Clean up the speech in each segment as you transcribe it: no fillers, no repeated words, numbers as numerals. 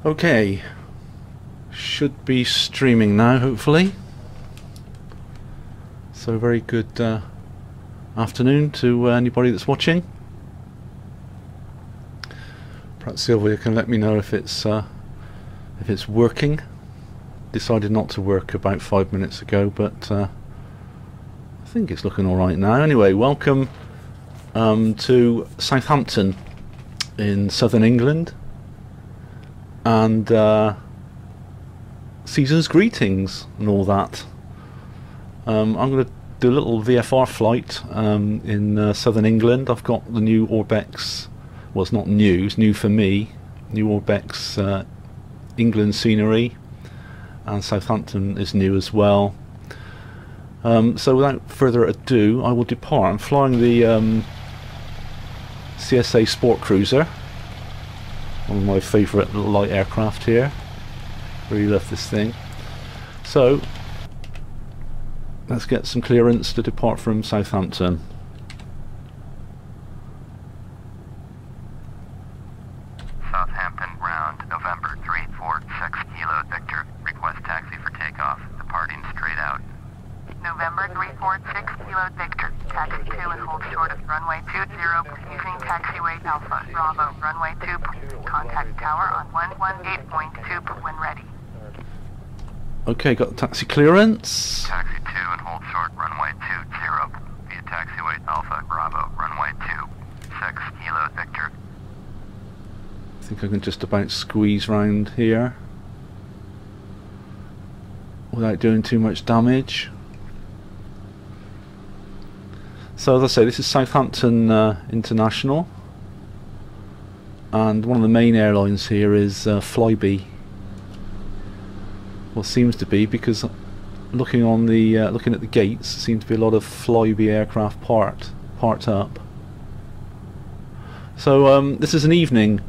Okay, should be streaming now, hopefully. So very good afternoon to anybody that's watching. Perhaps Sylvia can let me know if it's working. Decided not to work about 5 minutes ago, but I think it's looking all right now. Anyway, welcome to Southampton in southern England, and season's greetings and all that. I'm going to do a little VFR flight in southern England. I've got the new Orbx, well, it's not new, it's new for me, new Orbx England scenery, and Southampton is new as well. So without further ado, I will depart. I'm flying the CSA SportCruiser, one of my favourite little light aircraft here. Really love this thing. So let's get some clearance to depart from Southampton. Southampton ground, November 346 Kilo Victor. Request taxi for takeoff. Departing straight out. November 346 Kilo Victor. Taxi 2 and hold short of runway 20 using taxiway Alpha Bravo runway 2. Contact tower on 118.2 when ready. Okay, got the taxi clearance. Taxi 2 and hold short runway 20 via taxiway Alpha Bravo runway 26 Kilo Victor. I think I can just about squeeze round here without doing too much damage. So as I say, this is Southampton International, and one of the main airlines here is Flybe. Well, seems to be, because looking on the looking at the gates, seems to be a lot of Flybe aircraft parked up. So this is an evening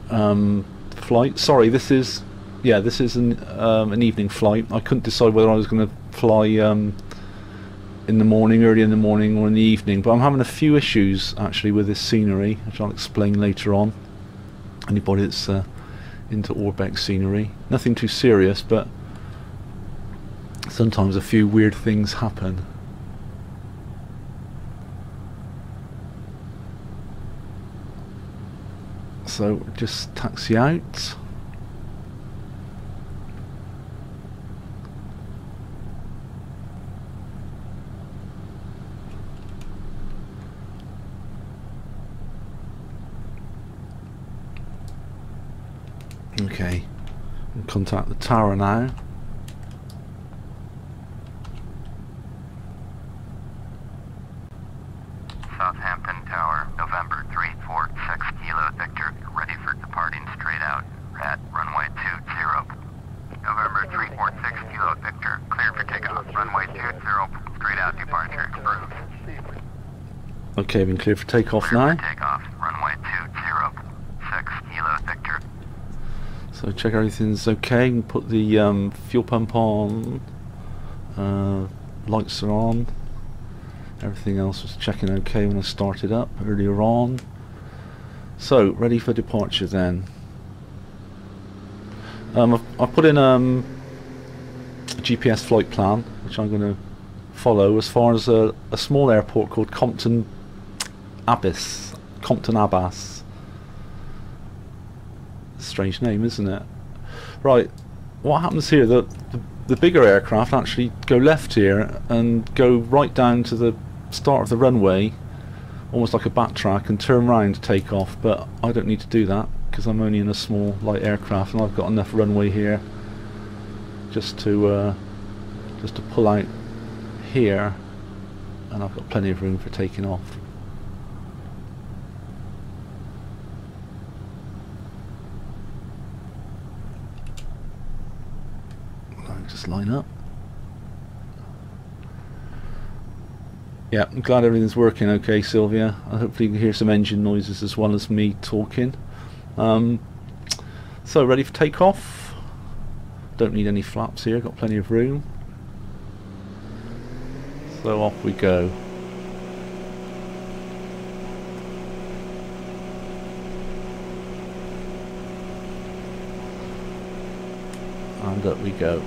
flight. Sorry, this is an evening flight. I couldn't decide whether I was going to fly in the morning, early in the morning, or in the evening, but I'm having a few issues actually with this scenery, which I'll explain later on. Anybody that's into Orbx scenery, nothing too serious, but sometimes a few weird things happen. So just taxi out. Okay, contact the tower now. Southampton Tower, November 346 Kilo Victor, ready for departing straight out at runway 20. November 346 Kilo Victor, cleared for takeoff. Runway 20, straight out departure approved. Okay, been cleared for takeoff Cleared now. for takeoff, runway 206 Kilo Victor. So check everything's okay, and put the fuel pump on, lights are on, everything else was checking okay when I started up earlier on. So ready for departure then. I've put in a GPS flight plan, which I'm going to follow as far as a small airport called Compton Abbas. Strange name, isn't it? Right, what happens here, the bigger aircraft actually go left here and go right down to the start of the runway, almost like a backtrack, and turn round to take off, but I don't need to do that because I'm only in a small light aircraft and I've got enough runway here just to pull out here, and I've got plenty of room for taking off. Just line up. Yeah, I'm glad everything's working okay, Sylvia. Hopefully you can hear some engine noises as well as me talking. So ready for takeoff. Don't need any flaps here, got plenty of room. So off we go. and up we go.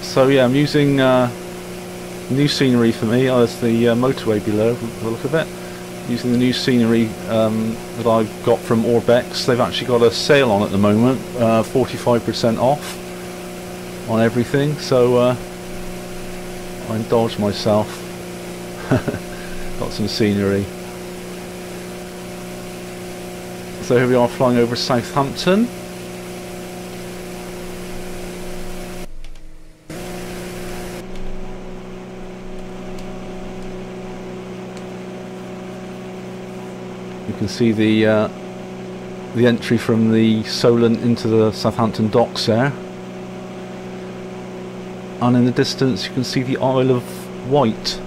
So yeah, I'm using new scenery for me. There's the motorway below, have a look at it. Using the new scenery that I've got from Orbx. They've actually got a sale on at the moment, 45% off on everything, so I indulged myself. Got some scenery. So here we are flying over Southampton. You can see the entry from the Solent into the Southampton docks there, and in the distance you can see the Isle of Wight,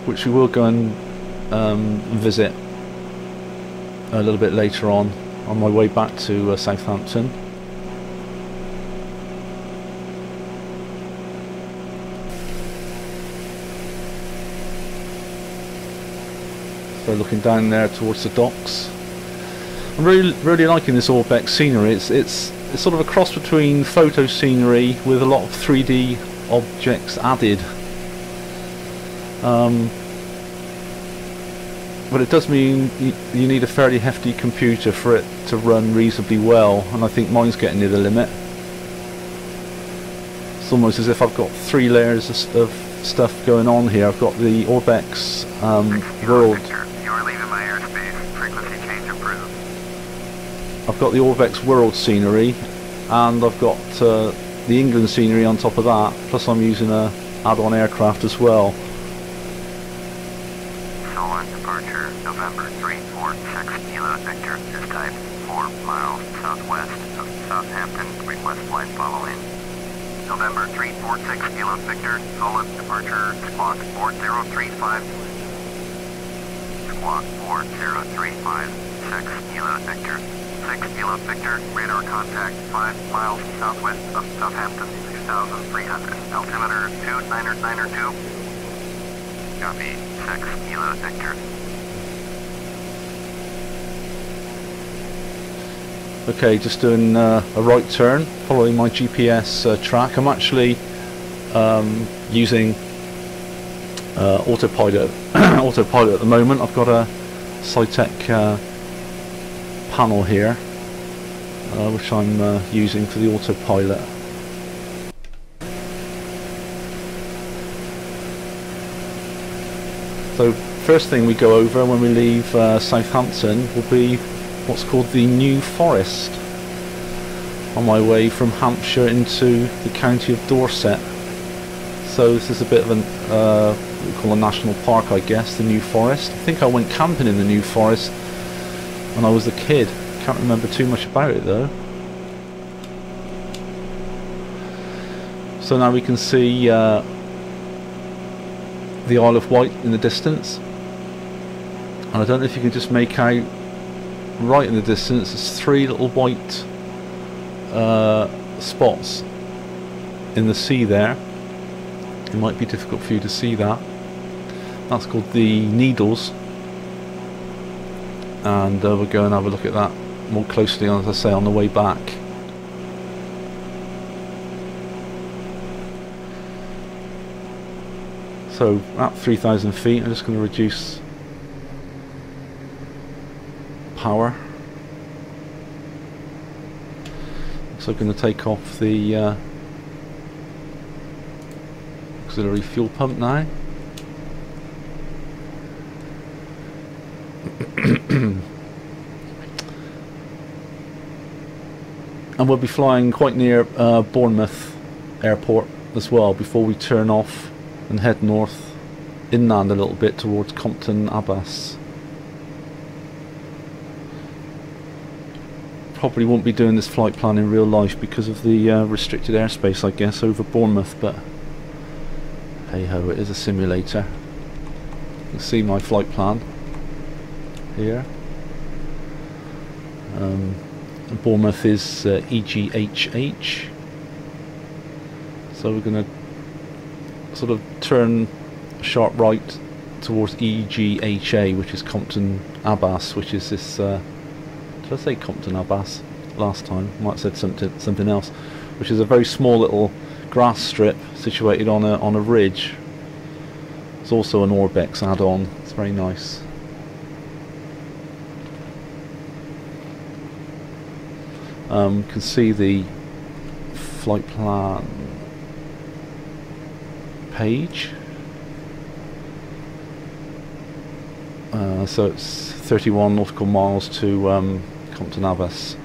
which we will go and visit a little bit later on my way back to Southampton. So looking down there towards the docks. I'm really liking this Orbx scenery. It's sort of a cross between photo scenery with a lot of 3D objects added. But it does mean you need a fairly hefty computer for it to run reasonably well, and I think mine's getting near the limit. It's almost as if I've got 3 layers of stuff going on here. I've got the Orbx world. I've got the Orbx world scenery, and I've got the England scenery on top of that, plus I'm using a add-on aircraft as well. Solent departure, November 346 Kilo Victor, is type 4 miles southwest of Southampton, request flight following. November 346 Kilo Victor, Solent departure, squawk 4035. Squawk 4035, 6 Kilo Victor. 6 Kilo Victor, radar contact 5 miles southwest of Southampton, 2,300, altimeter 2992. Copy, 6 Kilo Victor. Okay, just doing a right turn, following my GPS track. I'm actually using autopilot. Autopilot at the moment. I've got a Cytec panel here, which I'm using for the autopilot. So first thing we go over when we leave Southampton will be what's called the New Forest, on my way from Hampshire into the county of Dorset. So this is a bit of an what we call a national park, I guess, the New Forest. I think I went camping in the New Forest when I was a kid. Can't remember too much about it though. So now we can see the Isle of Wight in the distance, and I don't know if you can just make out right in the distance there's 3 little white spots in the sea there. It might be difficult for you to see that. That's called the Needles, and we'll go and have a look at that more closely, as I say, on the way back. So at 3,000 feet I'm just going to reduce power. So I'm going to take off the auxiliary fuel pump now. And we'll be flying quite near Bournemouth Airport as well before we turn off and head north inland a little bit towards Compton Abbas. Probably won't be doing this flight plan in real life because of the restricted airspace, I guess, over Bournemouth, but hey ho, it is a simulator. You can see my flight plan. here. Bournemouth is EGHH. So we're going to sort of turn sharp right towards EGHA, which is Compton Abbas, which is this. Did I say Compton Abbas last time? I might have said something else. Which is a very small little grass strip situated on a ridge. It's also an Orbx add-on. It's very nice. You can see the flight plan page. So it's 31 nautical miles to Compton Abbas.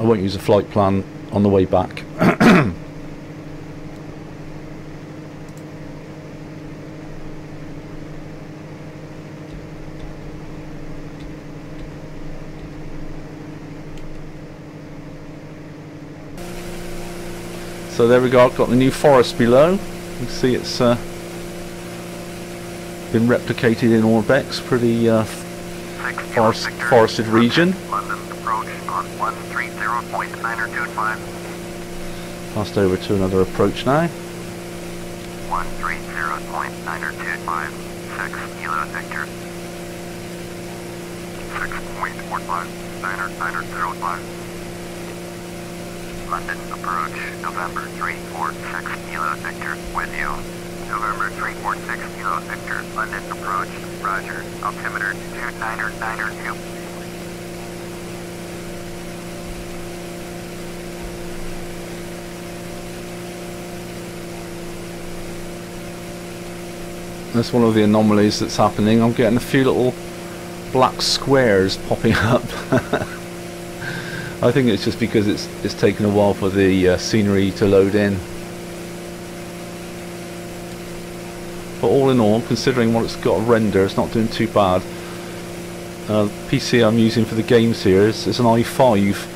I won't use a flight plan on the way back. So there we go, I've got the new forest below. You can see it's been replicated in Orbx, pretty forested region. London approach on 130.925. Passed over to another approach now. 130.925. 6 Kilo Victor. 6.45. 905. London approach, November 346 Kilo Victor, with you. November 346 Kilo Victor, London approach, roger, altimeter 2992. That's one of the anomalies that's happening. I'm getting a few little black squares popping up. I think it's just because it's taken a while for the scenery to load in. But all in all, considering what it's got to render, it's not doing too bad. PC I'm using for the games here is an i5,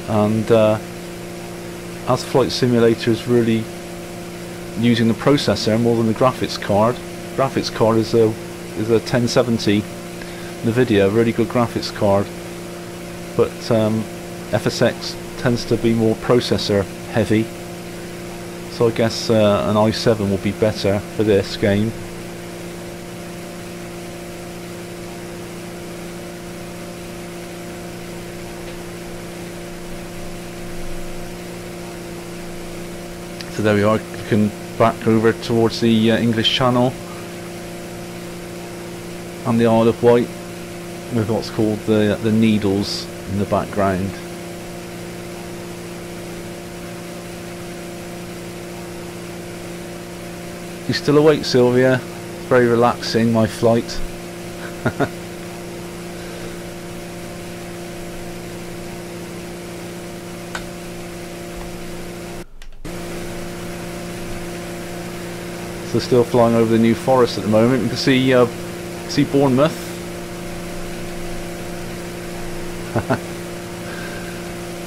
and as Flight Simulator is really using the processor more than the graphics card. Graphics card is a 1070 NVIDIA, really good graphics card, but FSX tends to be more processor heavy, so I guess an i7 will be better for this game. So there we are, you can back over towards the English Channel and the Isle of Wight with what's called the Needles in the background. You still awake, Sylvia? It's very relaxing, my flight. So still flying over the New Forest at the moment. You can see Bournemouth.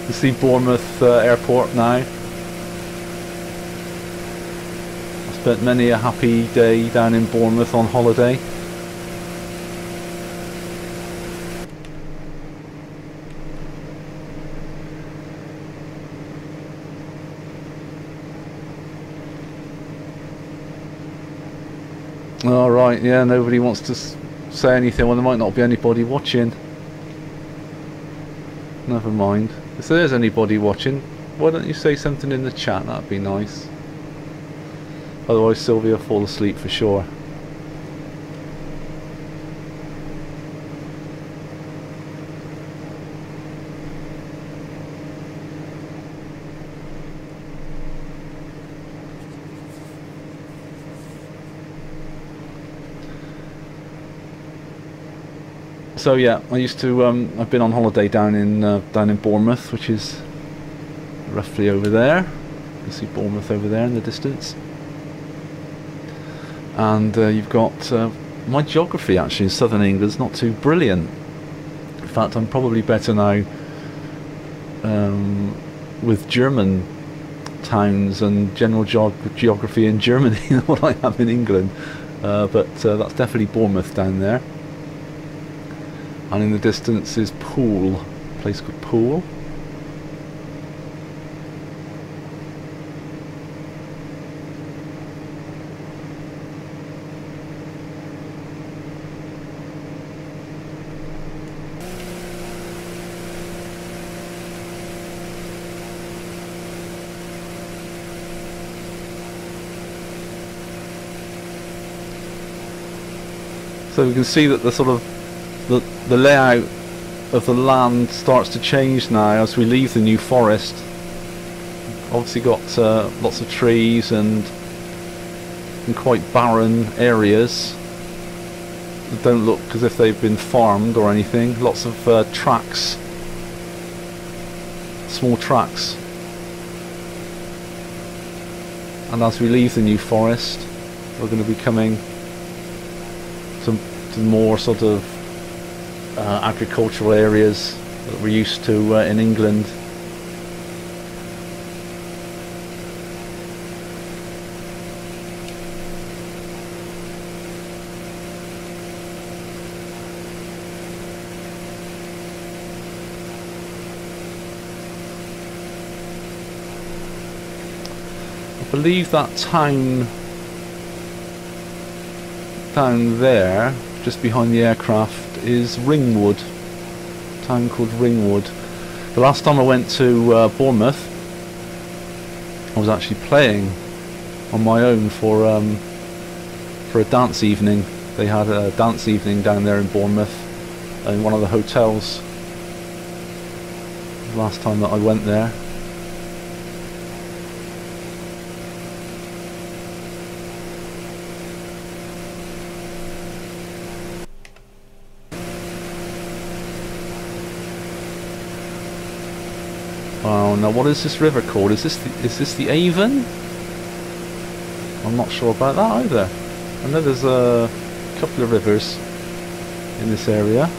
You see Bournemouth Airport now. Spent many a happy day down in Bournemouth on holiday. Alright, yeah, nobody wants to say anything. Well, there might not be anybody watching. Never mind. If there is anybody watching, why don't you say something in the chat? That'd be nice. Otherwise Sylvia will fall asleep for sure. So yeah, I used to. I've been on holiday down in Bournemouth, which is roughly over there. You can see Bournemouth over there in the distance. And you've got my geography actually in southern England is not too brilliant. In fact, I'm probably better now with German towns and general geography in Germany than what I have in England. But that's definitely Bournemouth down there. and in the distance is Poole, a place called Poole. So we can see that the sort of the layout of the land starts to change now as we leave the New Forest. Obviously got lots of trees and quite barren areas that don't look as if they've been farmed or anything. Lots of tracks, small tracks. And as we leave the New Forest, we're going to be coming to more sort of agricultural areas that we're used to in England. I believe that town down there, just behind the aircraft, is Ringwood. A town called Ringwood. The last time I went to Bournemouth, I was actually playing on my own for a dance evening. They had a dance evening down there in Bournemouth in one of the hotels. The last time that I went there. Oh, now what is this river called? Is this the Avon? I'm not sure about that either. I know there's a couple of rivers in this area.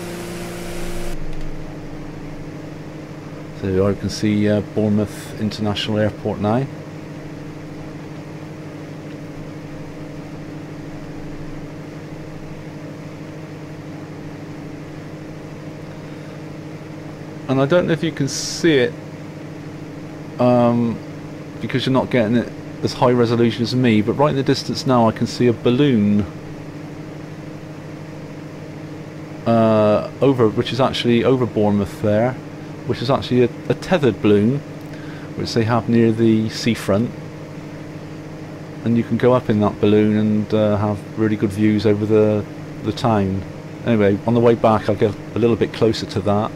So there you can see Bournemouth International Airport now. And I don't know if you can see it because you're not getting it as high resolution as me, but right in the distance now I can see a balloon which is actually over Bournemouth there, which is actually a tethered balloon which they have near the seafront, and you can go up in that balloon and have really good views over the town. Anyway, on the way back I'll get a little bit closer to that.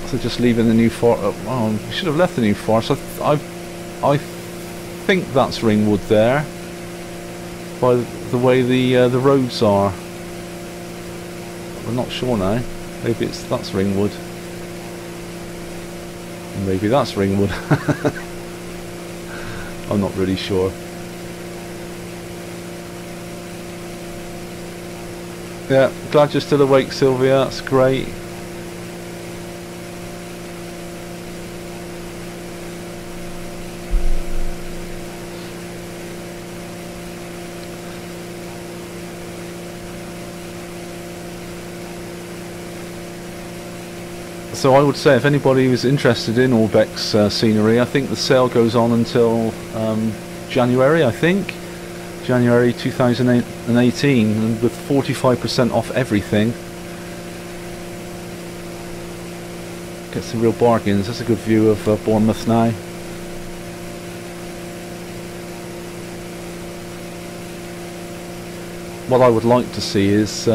So just leaving the New Forest. Well, we should have left the New Forest. I think that's Ringwood there, by the way the roads are. I'm not sure now. Maybe that's Ringwood. Maybe that's Ringwood. I'm not really sure. Yeah, glad you're still awake, Sylvia. That's great. So I would say if anybody was interested in Orbx scenery, I think the sale goes on until January, I think. January 2018, and with 45% off everything. Get some real bargains. That's a good view of Bournemouth now. What I would like to see is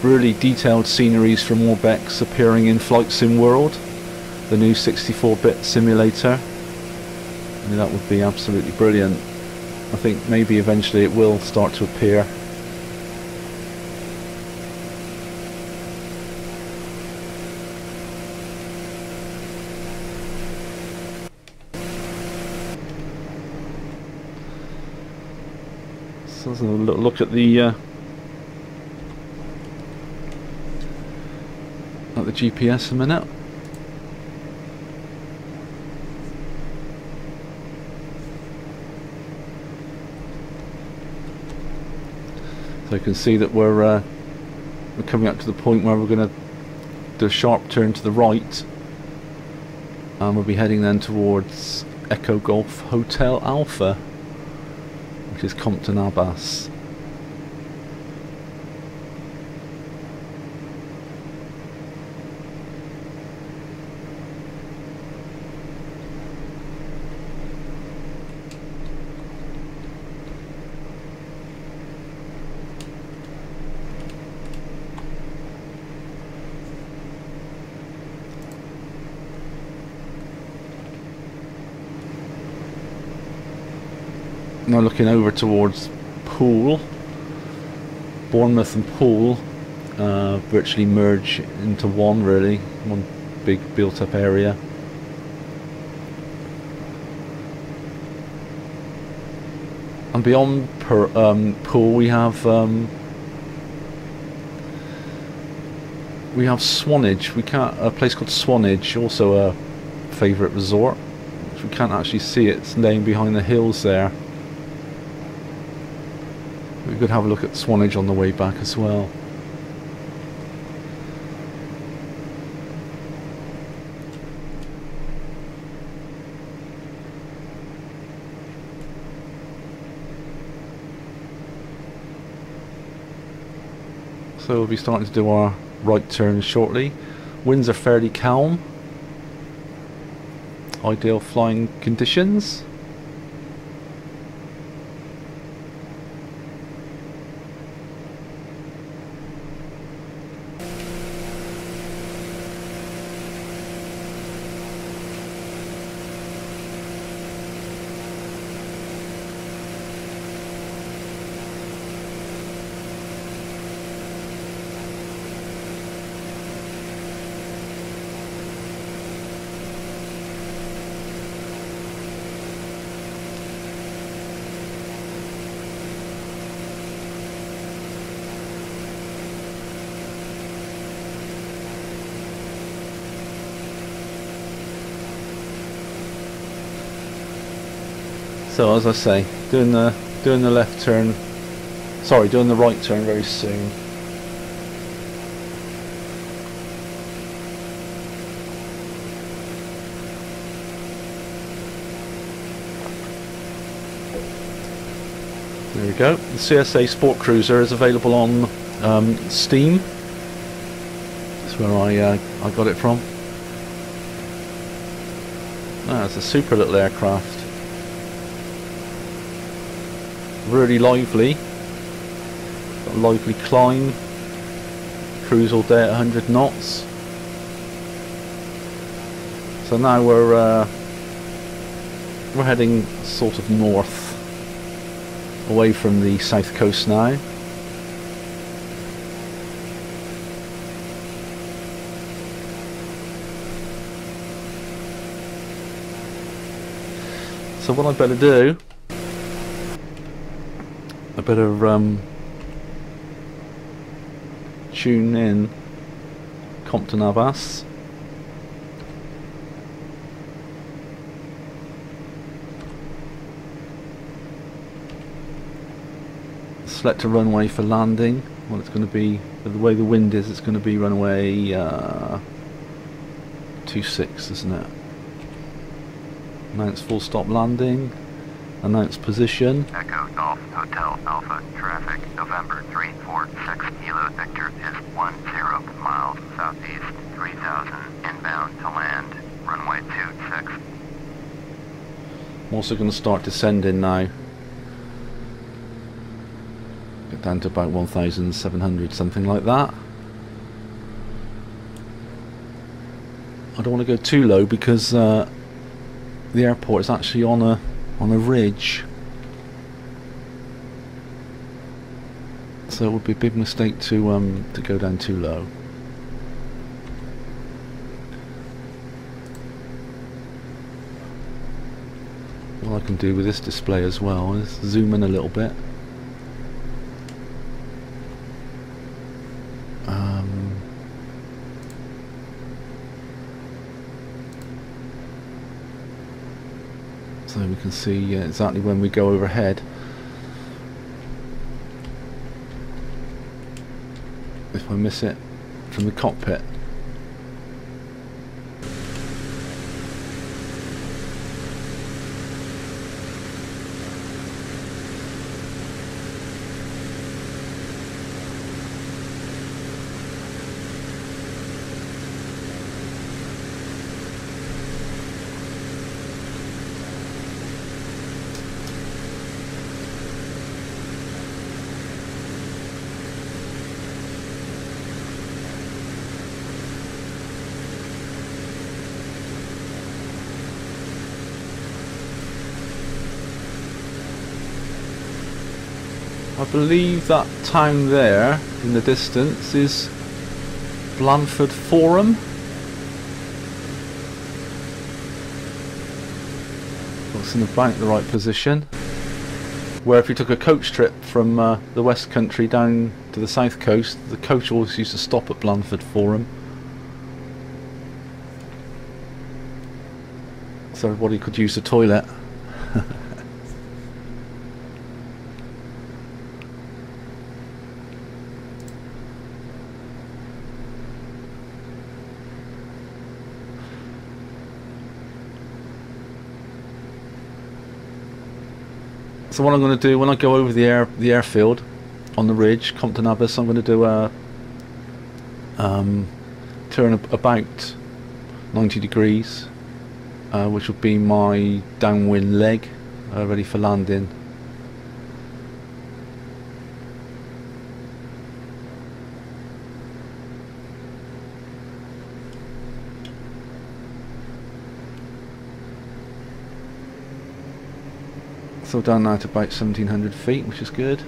really detailed sceneries from Orbx appearing in Flight Sim World, the new 64-bit simulator. I mean, that would be absolutely brilliant. I think maybe eventually it will start to appear. So let's have a little look at the GPS a minute. So you can see that we're coming up to the point where we're going to do a sharp turn to the right, and we'll be heading then towards Echo Golf Hotel Alpha, which is Compton Abbas. Now looking over towards Poole, Bournemouth and Poole virtually merge into one, really, one big built up area. And beyond Poole we have Swanage. A place called Swanage, also a favourite resort, which we can't actually see. It's laying behind the hills there. We could have a look at Swanage on the way back as well. So we'll be starting to do our right turn shortly. Winds are fairly calm. Ideal flying conditions. So as I say, doing the left turn, sorry, doing the right turn very soon. There we go. The CSA SportCruiser is available on Steam. That's where I got it from. It's a super little aircraft. Really lively. Got a lively climb. Cruise all day at 100 knots. So now we're heading sort of north, away from the south coast now. So what I'd better do, I better tune in Compton Abbas. Select a runway for landing. Well, it's going to be, the way the wind is, it's going to be runway 26, isn't it? Announce full stop landing. Announce position. Echo Golf Hotel Alpha traffic November 346 Kilo Victor is 10 miles southeast 3000 inbound to land runway 26. I'm also going to start descending now. Get down to about 1,700, something like that. I don't want to go too low because the airport is actually on a ridge, so it would be a big mistake to go down too low. What I can do with this display as well is zoom in a little bit. So we can see exactly when we go overhead. if I miss it from the cockpit. I believe that town there in the distance is Blandford Forum. Looks in about the right position. Where if you took a coach trip from the West Country down to the South Coast, the coach always used to stop at Blandford Forum. So everybody could use the toilet. So what I'm going to do when I go over the airfield on the ridge, Compton Abbas, I'm going to do a turn about 90 degrees, which will be my downwind leg, ready for landing. So down now to about 1700 feet, which is good.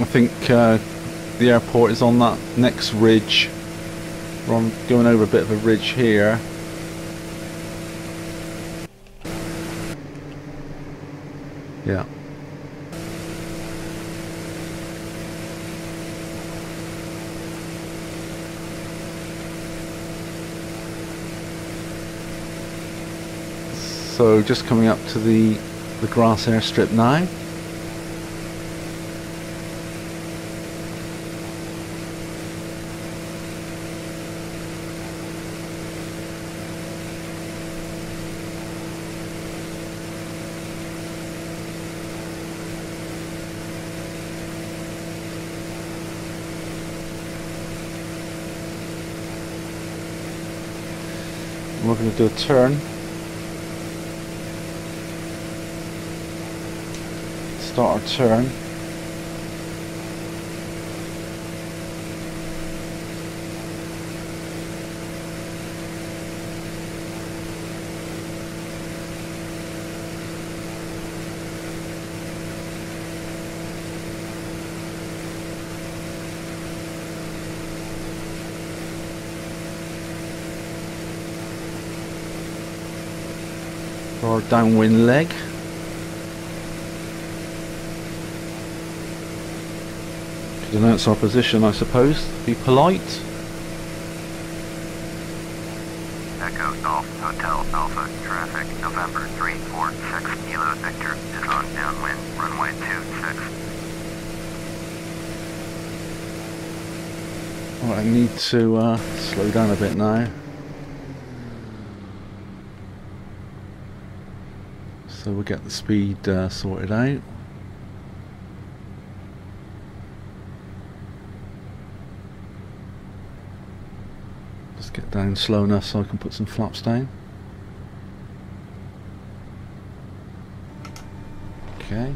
I think the airport is on that next ridge. I'm going over a bit of a ridge here. Yeah. So just coming up to the grass airstrip now. We're going to do a turn. Start our turn. Our downwind leg. Should announce our position, I suppose. Be polite. Echo Golf Hotel Alpha traffic November 346 Kilo Victor is on downwind runway 26. Right, I need to slow down a bit now. So we'll get the speed sorted out. Just get down slow enough so I can put some flaps down. Okay.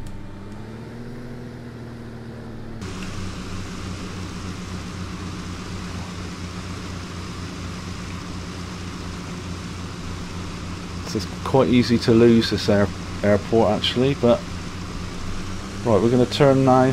It's quite easy to lose this airport actually, but right, we're going to turn now.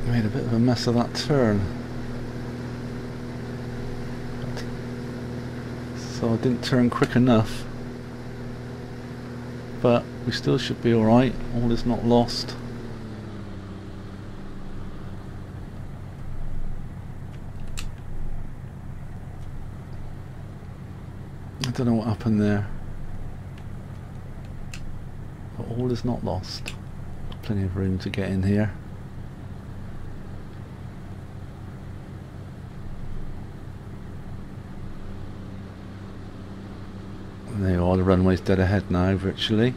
Made a bit of a mess of that turn, so I didn't turn quick enough, but we still should be alright. All is not lost. I don't know what happened there, but all is not lost. Plenty of room to get in here. There you are, the runway's dead ahead now, virtually.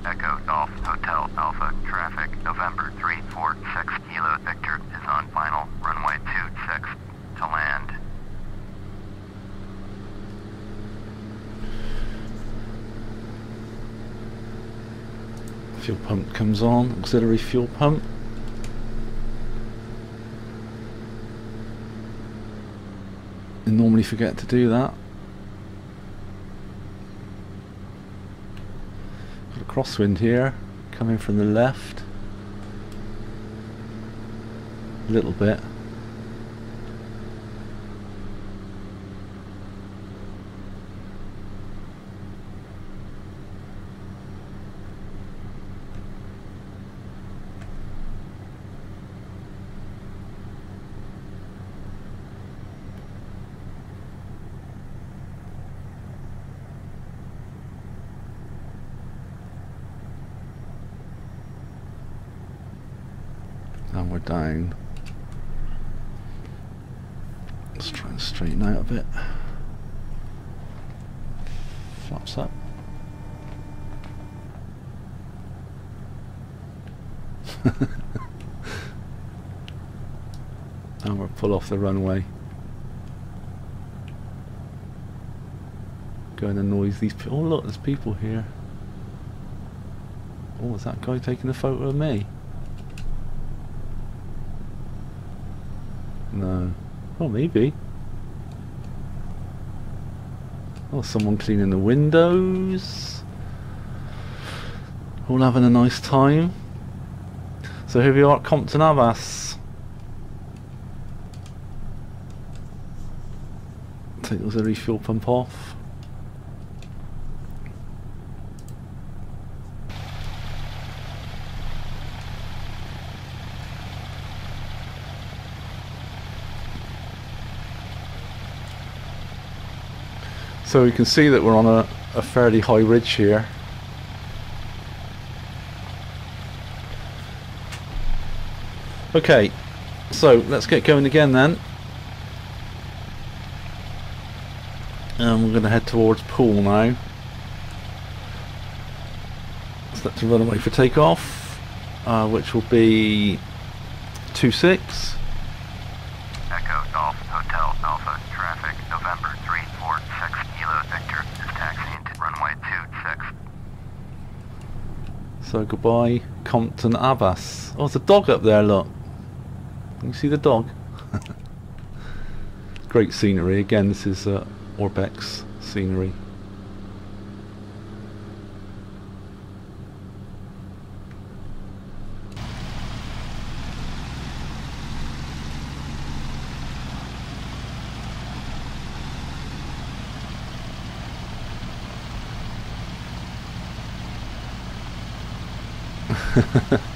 Echo Golf Hotel Alpha traffic, November 346 Kilo Victor is on final runway 26 to land. Fuel pump comes on, auxiliary fuel pump. I normally forget to do that. Got a crosswind here, coming from the left. A little bit. And we're down. Let's try and straighten out a bit. Flaps up. And we'll pull off the runway. Go and annoy these people. Oh look, there's people here. Oh, is that guy taking a photo of me? No. Oh, maybe. Oh, someone cleaning the windows. All having a nice time. So here we are at Compton Abbas. Take the auxiliary fuel pump off. So we can see that we're on a fairly high ridge here. Okay, so let's get going again then. And we're going to head towards Poole now. Select the runway for takeoff, which will be 26. Echo Golf Hotel Alpha traffic, November 346 Kilo Victor is taxiing to runway 26. So goodbye, Compton Abbas. Oh, there's a dog up there, look. Can you see the dog? Great scenery. Again, this is Orbx scenery.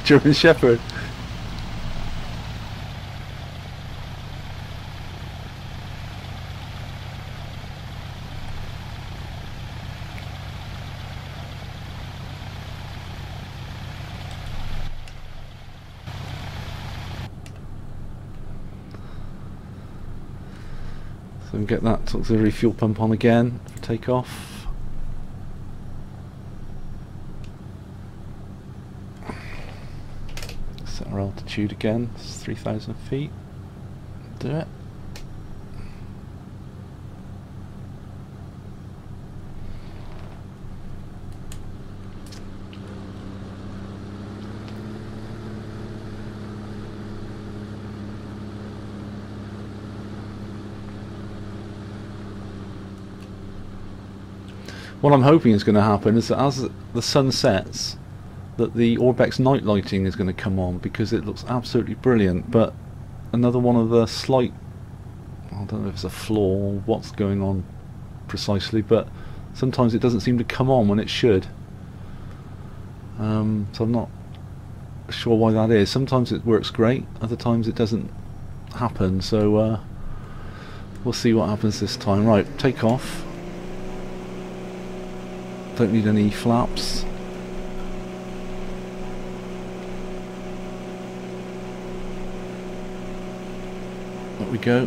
German Shepherd. So we get that auxiliary fuel pump on again for takeoff. Set our altitude again, it's 3,000 feet. Do it. What I'm hoping is going to happen is that as the sun sets, that the Orbx night lighting is going to come on, because it looks absolutely brilliant. But another one of the slight, I don't know if it's a flaw or what's going on precisely, but sometimes it doesn't seem to come on when it should. So I'm not sure why that is. Sometimes it works great, other times it doesn't happen, so we'll see what happens this time. Right, take off. Don't need any flaps. There we go.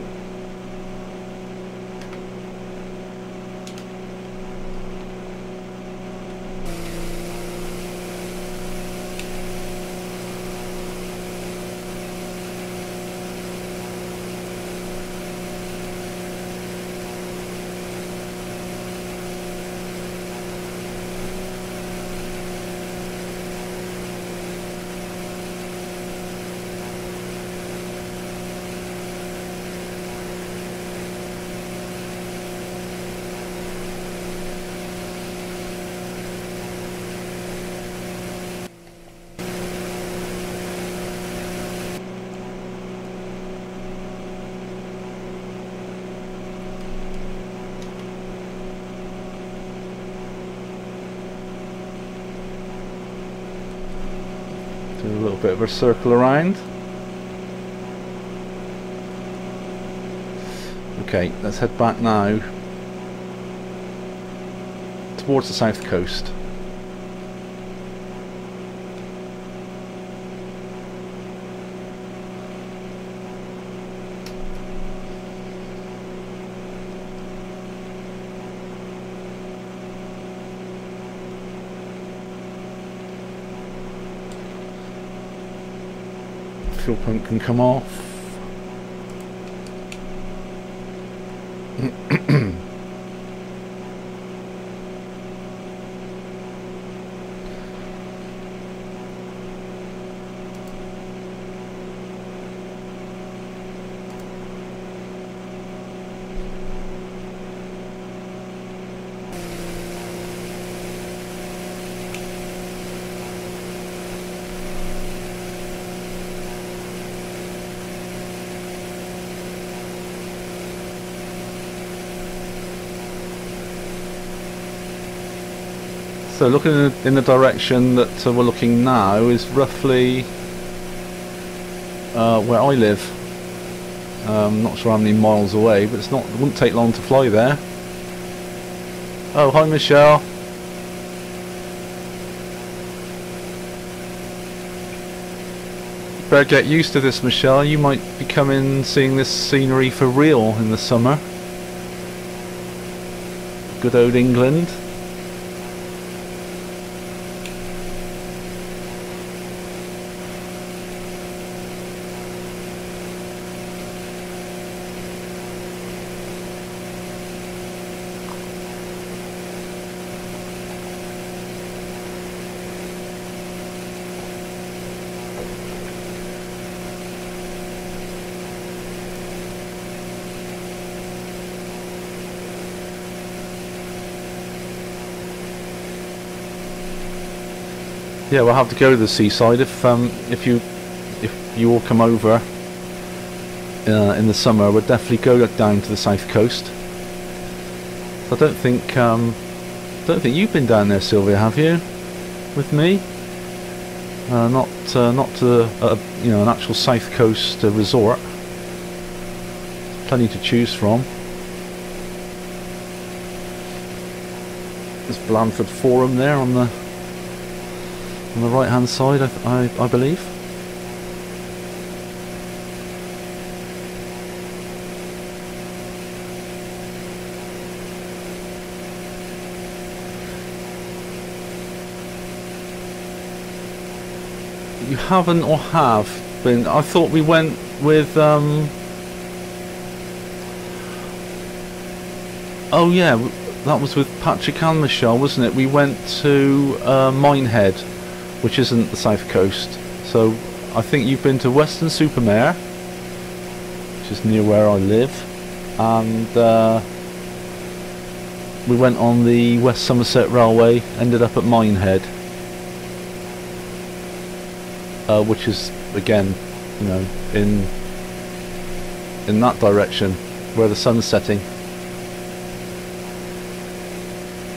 Do a little bit of a circle around. Okay, let's head back now towards the south coast. Fuel pump can come off. So looking in the direction that we're looking now is roughly where I live. Not sure how many miles away, but it wouldn't take long to fly there. Oh, hi Michelle. Better get used to this, Michelle. You might be coming seeing this scenery for real in the summer. Good old England. yeah, we'll have to go to the seaside if you all come over in the summer. We'll definitely go down to the south coast. I don't think you've been down there, Sylvia, have you? With me? Not to you know, an actual south coast resort. Plenty to choose from. There's Blandford Forum there on the right hand side, I believe. You haven't or have been? I thought we went with oh yeah, that was with Patrick and Michelle, wasn't it? We went to Minehead, which isn't the south coast. So I think you've been to Weston-super-Mare, which is near where I live, and we went on the West Somerset Railway, ended up at Minehead, which is again, you know, in that direction where the sun's setting.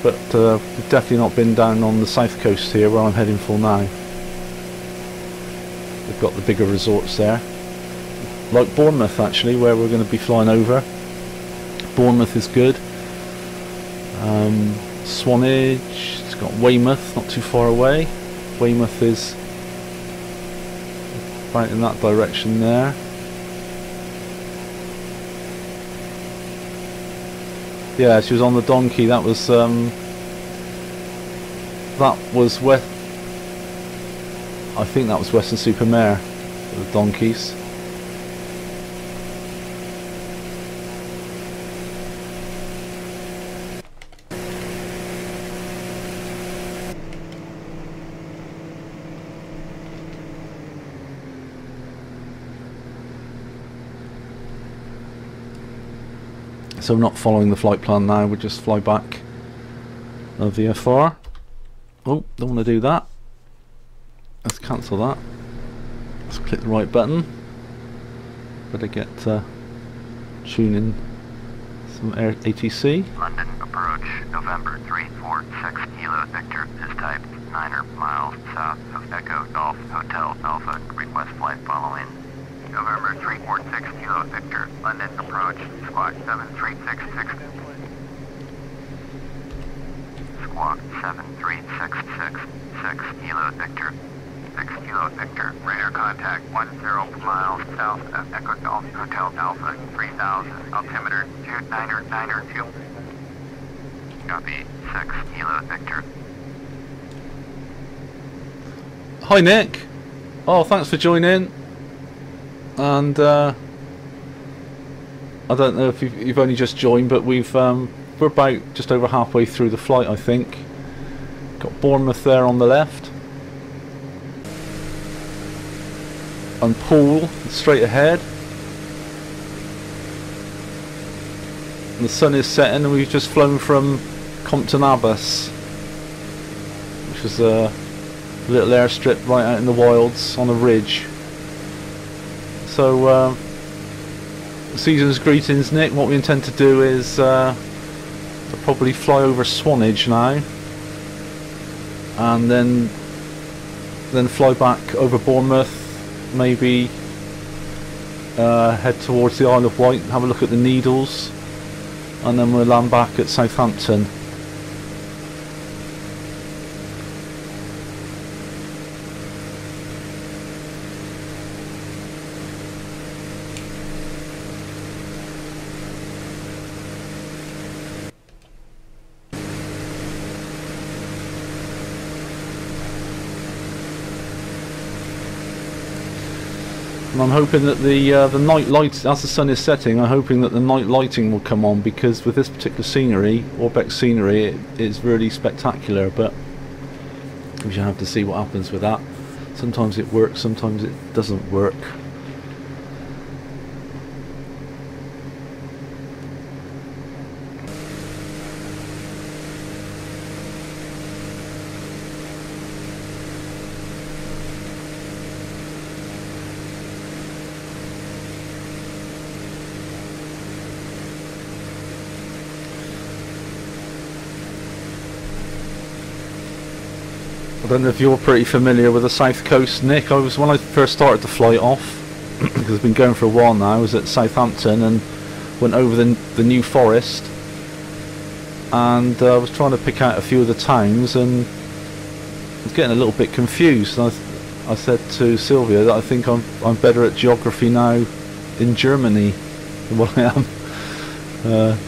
But we've definitely not been down on the south coast here where I'm heading for now. We've got the bigger resorts there, like Bournemouth actually, where we're going to be flying over. Bournemouth is good. Swanage, it's got Weymouth not too far away. Weymouth is right in that direction there. Yeah, she was on the donkey. That was West. I think that was Weston-super-Mare, the donkeys. So we're not following the flight plan now, we'll just fly back of the VFR. Oh, don't want to do that. Let's cancel that. Let's click the right button. Better get tune in some air ATC. London approach, November 346 Kilo Victor is type 9 miles south of Echo Golf Hotel Alpha. Request flight following. November 346 Kilo Victor, London approach, squawk 7366. Squawk 73666, 6 Kilo Victor. 6 Kilo Victor, radar contact 10 miles south of Echo Golf Hotel Alpha, 3000, altimeter 2992. Copy, 6 Kilo Victor. Hi Nick. Oh, thanks for joining. And I don't know if you've only just joined, but we're about just over halfway through the flight, I think. Got Bournemouth there on the left, and Poole straight ahead. And the sun is setting, and we've just flown from Compton Abbas, which is a little airstrip right out in the wilds on a ridge. So season's greetings, Nick. What we intend to do is to probably fly over Swanage now, and then fly back over Bournemouth, maybe head towards the Isle of Wight, have a look at the Needles, and then we'll land back at Southampton. And I'm hoping that the night light, as the sun is setting, I'm hoping that the night lighting will come on, because with this particular scenery, Orbx scenery, it is really spectacular, but we shall have to see what happens with that. Sometimes it works, sometimes it doesn't work. I don't know if you're pretty familiar with the South Coast, Nick. When I first started to fly off, because I've been going for a while now, I was at Southampton and went over the New Forest, and I was trying to pick out a few of the towns, and I was getting a little bit confused. And I said to Sylvia that I think I'm better at geography now in Germany than what I am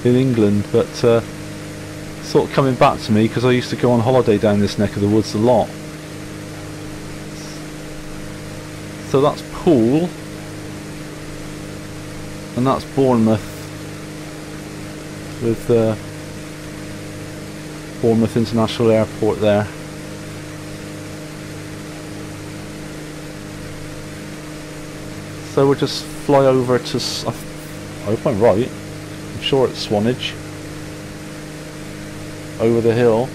in England, but sort of coming back to me because I used to go on holiday down this neck of the woods a lot. So that's Poole, and that's Bournemouth, with Bournemouth International Airport there. So we'll just fly over to, I hope I'm right, I'm sure it's Swanage, over the hill.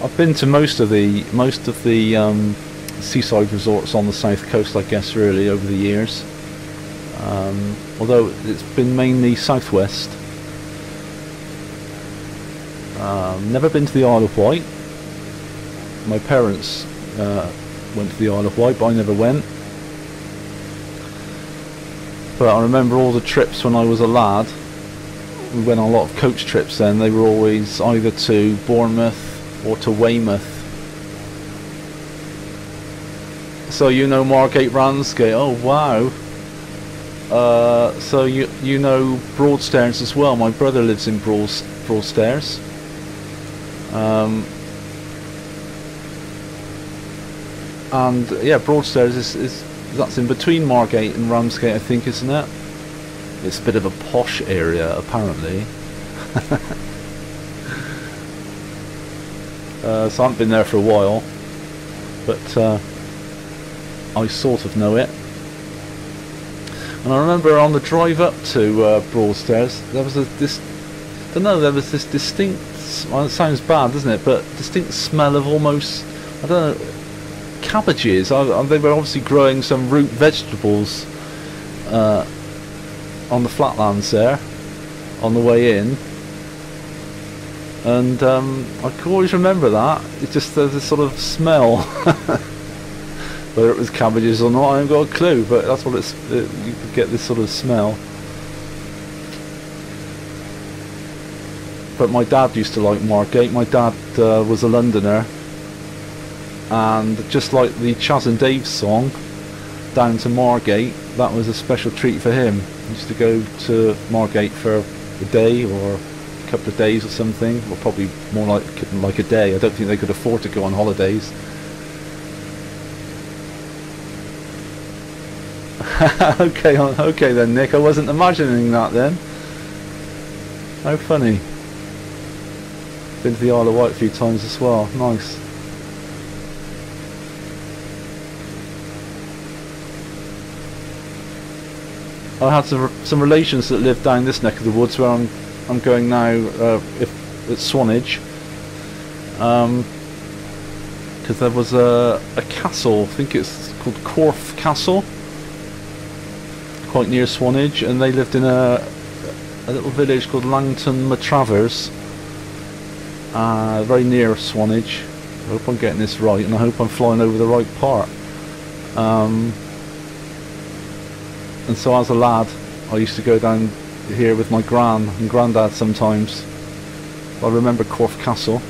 I've been to most of the seaside resorts on the south coast, I guess, really, over the years. Although it's been mainly southwest. Never been to the Isle of Wight. My parents went to the Isle of Wight, but I never went. But I remember all the trips when I was a lad. We went on a lot of coach trips then. They were always either to Bournemouth or to Weymouth. So you know Margate, Ramsgate. Oh wow. So you know Broadstairs as well. My brother lives in Broadstairs. And yeah, Broadstairs is that's in between Margate and Ramsgate, I think, isn't it? It's a bit of a posh area, apparently. So I haven't been there for a while, but I sort of know it. And I remember on the drive up to Broadstairs, there was this distinct, well, it sounds bad, doesn't it, but distinct smell of almost, I don't know, cabbages. They were obviously growing some root vegetables on the flatlands there on the way in. And I can always remember that. It's just there's this sort of smell. Whether it was cabbages or not, I haven't got a clue. But that's what you could get this sort of smell. But my dad used to like Margate. My dad was a Londoner, and just like the Chas and Dave song, "Down to Margate," that was a special treat for him. He used to go to Margate for a day or couple of days or something, or probably more like a day. I don't think they could afford to go on holidays. okay then, Nick. I wasn't imagining that then. How funny. Been to the Isle of Wight a few times as well. Nice. I had some relations that lived down this neck of the woods where I'm going now, if it's Swanage, because there was a castle, I think it's called Corfe Castle, quite near Swanage, and they lived in a little village called Langton Matravers, very near Swanage. I hope I'm getting this right, and I hope I'm flying over the right part. And so as a lad, I used to go down here with my gran and granddad sometimes. I remember Corfe Castle.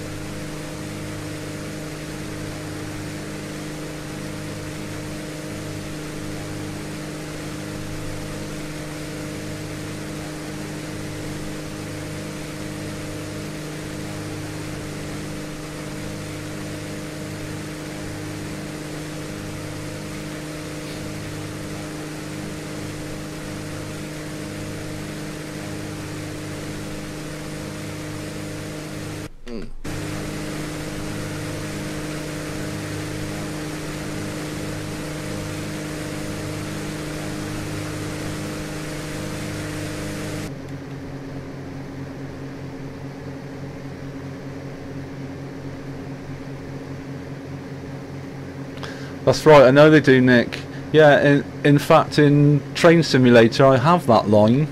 That's right, I know they do, Nick. Yeah, in fact, in Train Simulator, I have that line,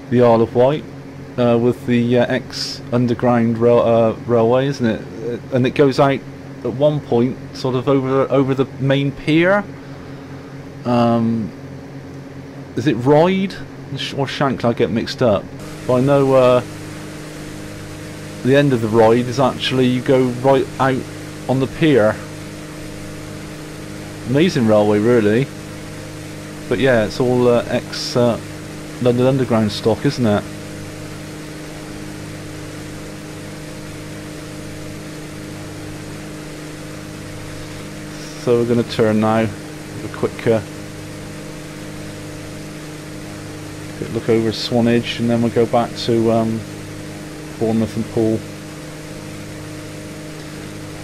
the Isle of Wight, with the ex-underground railway, isn't it? And it goes out at one point, sort of over the main pier. Is it Ride or Shanklin? I get mixed up. But I know the end of the ride is actually you go right out on the pier. Amazing railway, really. But yeah, it's all ex London Underground stock, isn't it? So we're going to turn now. Have a quick look over Swanage, and then we'll go back to Bournemouth and Poole.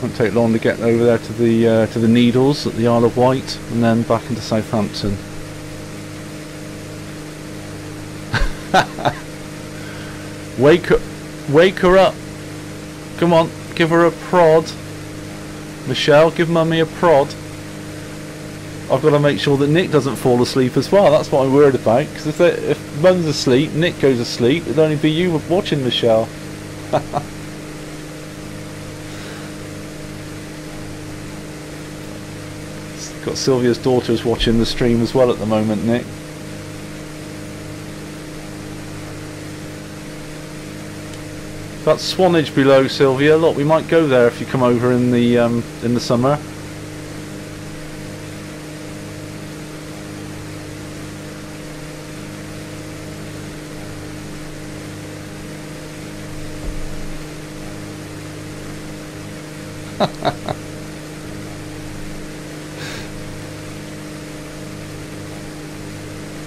Won't take long to get over there to the Needles at the Isle of Wight, and then back into Southampton. Wake her up! Come on, give her a prod. Michelle, give Mummy a prod. I've got to make sure that Nick doesn't fall asleep as well. That's what I'm worried about. Because if Mum's asleep, Nick goes asleep, it'd only be you watching Michelle. Got Sylvia's daughters watching the stream as well at the moment, Nick. That's Swanage below, Sylvia. Look, we might go there if you come over in the summer.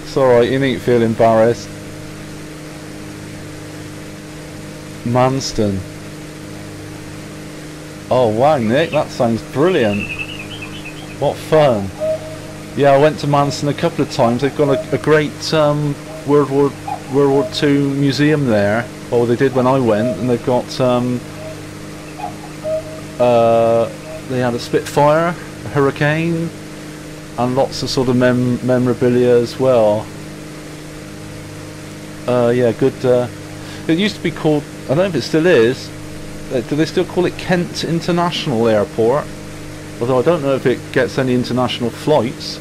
It's alright, you needn't feel embarrassed. Manston. Oh wow, Nick, that sounds brilliant. What fun. Yeah, I went to Manston a couple of times. They've got a great World War II museum there. Well, they did when I went, and they've got they had a Spitfire, a Hurricane, and lots of sort of memorabilia as well. Yeah, good. It used to be called, I don't know if it still is, do they still call it Kent International Airport? Although I don't know if it gets any international flights,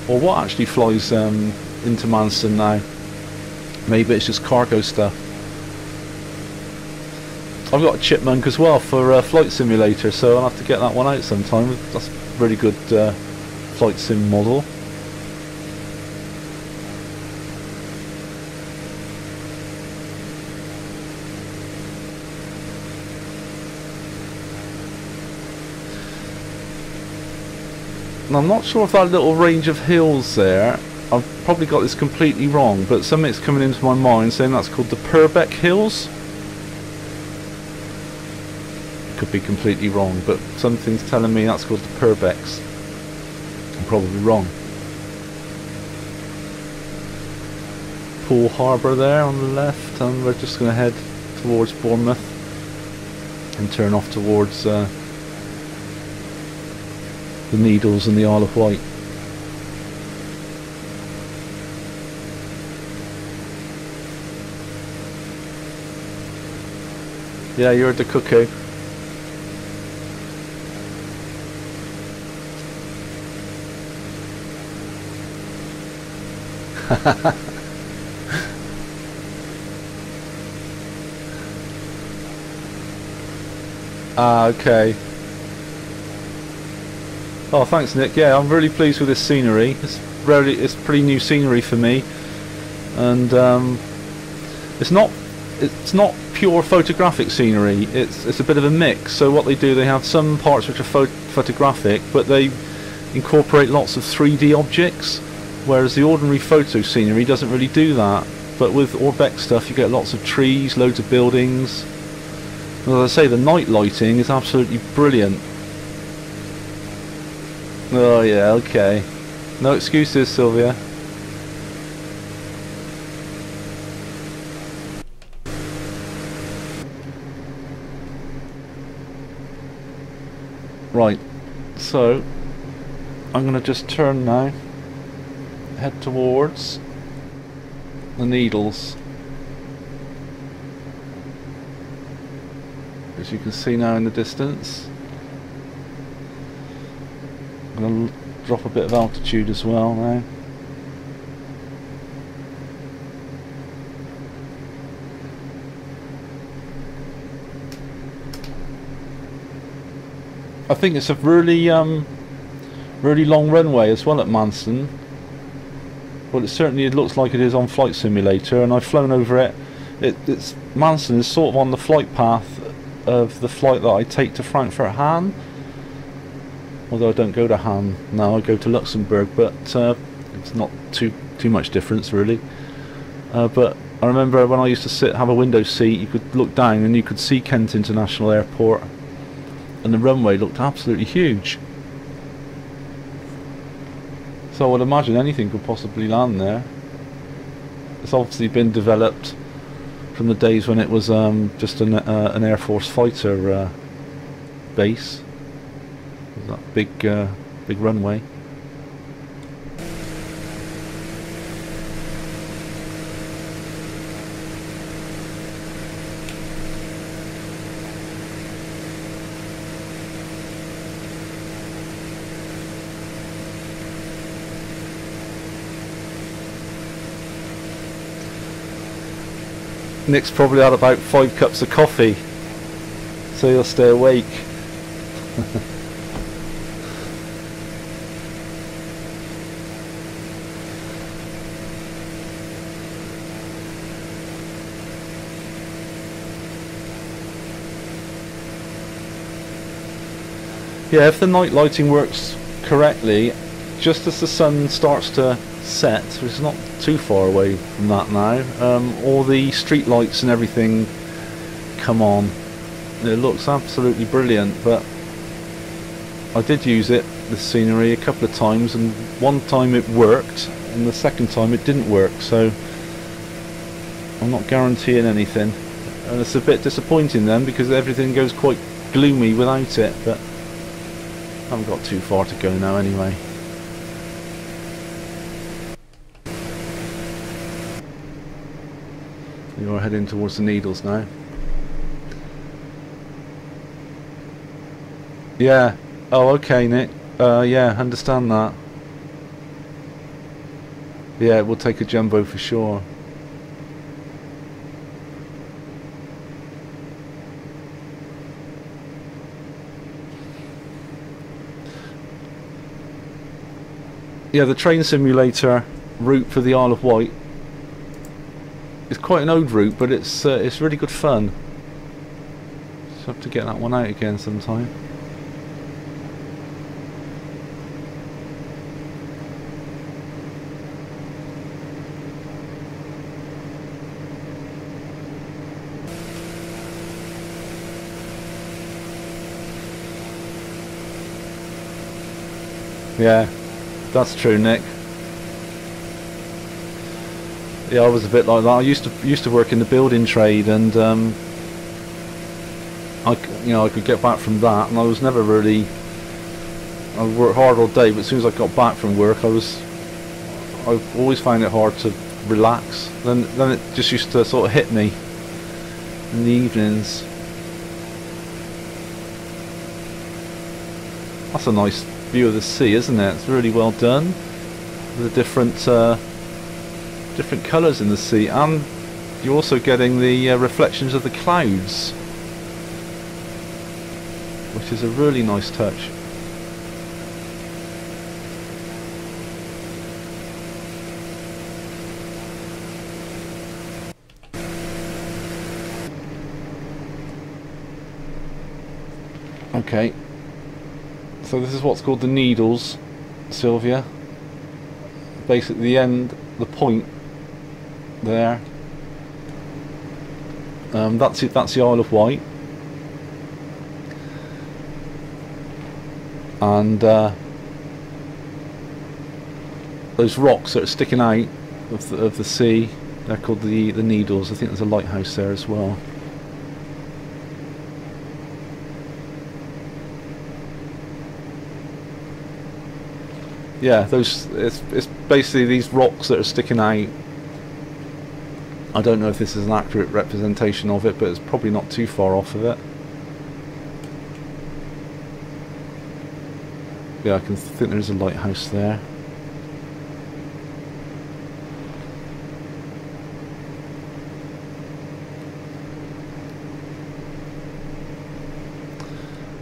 or what actually flies into Manston now. Maybe it's just cargo stuff. I've got a Chipmunk as well for Flight Simulator, so I'll have to get that one out sometime. That's a really good flight sim model. And I'm not sure if that little range of hills there, I've probably got this completely wrong, but something's coming into my mind saying that's called the Purbeck Hills. Could be completely wrong, but something's telling me that's called the Purbecks. I'm probably wrong. Poole Harbour there on the left, and we're just going to head towards Bournemouth and turn off towards the Needles and the Isle of Wight. Yeah, you're the cuckoo. Okay. Oh, thanks, Nick. Yeah, I'm really pleased with this scenery. It's pretty new scenery for me, and it's not pure photographic scenery. It's a bit of a mix. So what they do, they have some parts which are photographic, but they incorporate lots of 3D objects, whereas the ordinary photo scenery doesn't really do that. But with Orbx stuff, you get lots of trees, loads of buildings. And as I say, the night lighting is absolutely brilliant. Oh yeah, okay. No excuses, Sylvia. Right, so I'm going to just turn now, head towards the Needles. As you can see now in the distance. I'm going to drop a bit of altitude as well now. I think it's a really really long runway as well at Manston. Well, it certainly looks like it is on Flight Simulator, and I've flown over it. It's Manston is sort of on the flight path of the flight that I take to Frankfurt Hahn. Although I don't go to Hahn now, I go to Luxembourg, but it's not too much difference really. But I remember when I used to have a window seat, you could look down and you could see Kent International Airport, and the runway looked absolutely huge. So I would imagine anything could possibly land there. It's obviously been developed from the days when it was just an Air Force fighter base. That big runway. Nick's probably had about 5 cups of coffee, so he'll stay awake. Yeah, if the night lighting works correctly, just as the sun starts to set, which is not too far away from that now, all the street lights and everything come on. It looks absolutely brilliant, but I did use it, the scenery, a couple of times, and one time it worked and the second time it didn't work, so I'm not guaranteeing anything, and it's a bit disappointing then because everything goes quite gloomy without it, but I haven't got too far to go now anyway. You're heading towards the Needles now. Yeah. Oh, okay, Nick. Yeah, understand that. Yeah, we'll take a jumbo for sure. Yeah, the train simulator route for the Isle of Wight. It's quite an old route, but it's really good fun. Just have to get that one out again sometime. Yeah, that's true, Nick. Yeah, I was a bit like that. I used to work in the building trade, and I could get back from that, and I was never really. I worked hard all day, but as soon as I got back from work, I always found it hard to relax. Then it just used to sort of hit me in the evenings. That's a nice view of the sea, isn't it? It's really well done. The different colours in the sea, and you're also getting the reflections of the clouds, which is a really nice touch. Okay, so this is what's called the Needles, Sylvia. Basically the end, the point there. That's it. That's the Isle of Wight, and those rocks that are sticking out of the sea, they're called the Needles. I think there's a lighthouse there as well. Yeah, those. It's basically these rocks that are sticking out. I don't know if this is an accurate representation of it, but it's probably not too far off of it. Yeah, I can think there's a lighthouse there.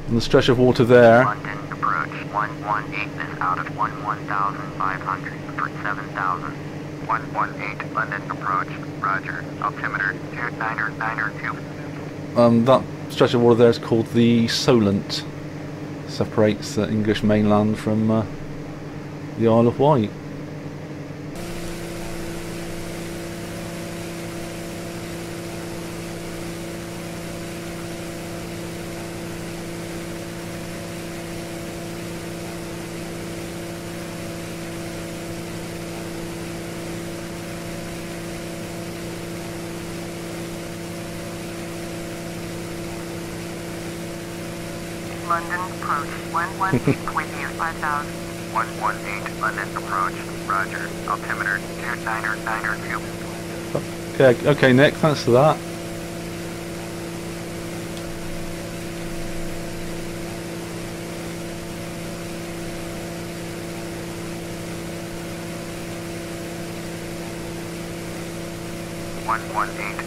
And the stretch of water there. London approach 118 is out of 11,500 for 7,000. 118 London approach. Roger. Altimeter 29992. That stretch of water there is called the Solent. Separates the English mainland from the Isle of Wight. London approach 118 with you 5,000. 118 London approach. Roger. Altimeter 29992. Okay, Nick, thanks for that.